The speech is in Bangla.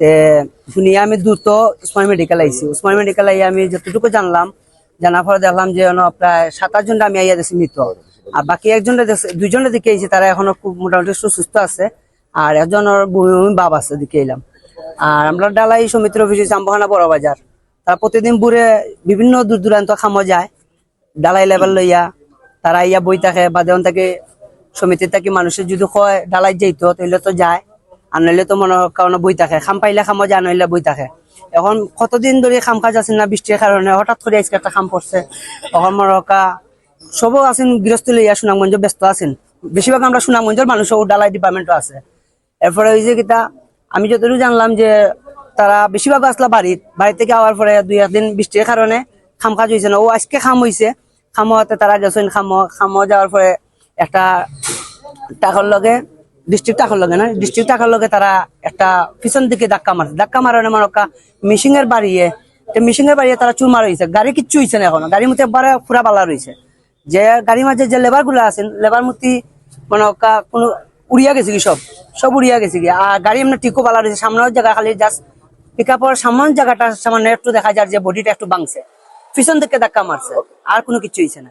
তে শুনিয়া আমি দ্রুত উসমান মেডিকেল আইছি। উসমান মেডিকেল আইয়া আমি যতটুকু জানলাম, জানার পরে দেখলাম যে প্রায় 7-8 জন আমি আইয়া দেখছি মৃত। আর বাকি দুইজনের দিকে আইছি, তারা এখনো খুব মোটামুটি সুস্থ আছে। আর একজনের বমি ভাব আছে দিকে এলাম। আর আমরা ডালাই সমিতির অফিসে চাম্পাখানা বড় বাজার, তারা প্রতিদিন বুড়ে বিভিন্ন দূর দূরান্ত খামো যায় ডালাই লেভেল লইয়া। তারা ইয়া বই থাকে বা দেওয়ান থেকে সমিতির থাকি মানুষের যদি কয় ডালাই যাইতো তাহলে তো যায়, আর নইলে তো মনে কারণে বই থাকে, খাম পাইলে খামো যায়, নইলে বই থাকে। এখন কতদিন ধরে খাম কাজ আছে না, বৃষ্টির কারণে হঠাৎ করে আজকে একটা খাম পড়ছে। তখন মরকা সবও আছেন গৃহস্থ লইয়া সুনামগঞ্জ ব্যস্ত আছেন। বেশিরভাগ আমরা সুনামগঞ্জের মানুষও ডালাই ডিপার্টমেন্টও আছে। এরপরে ওই যে কিতা আমি যতটুকু জানলাম যে তারা বেশিরভাগ আসলা বাড়ি থেকে আওয়ার পরে 2-1 দিন বৃষ্টির কারণে খাম কাজ হয়েছে না। ও আজকে খাম হয়েছে, খাম হওয়াতে তারা গেছেন। খাম যাওয়ার পরে একটা টাকার লগে ডিস্ট্রিক্ট টাকার লগে তারা একটা পিছন দিকে ধাক্কা মারানো মারকা মিশিং এর বাড়িয়ে তারা চুর মারা হয়েছে। গাড়ি কিচ্ছু হয়েছে না, এখন গাড়ির মধ্যে একবারে পুরা বালা রয়েছে। যে গাড়ির মাঝে যে লেবার গুলো আছেন, লেবার মূর্তি মানে কোনো উড়িয়া গেছে কি, সব উড়িয়া গেছে কি। আর গাড়ি এমনি টিকো বালা রয়েছে, সামনের জায়গা খালি জাস্ট পিক আপের সামনের জায়গাটা সামান্য একটু দেখা যায় যে বডিটা একটু ভাঙছে, পিছন দিকে ধাক্কা মারছে, আর কোনো কিছু হয়েছে না।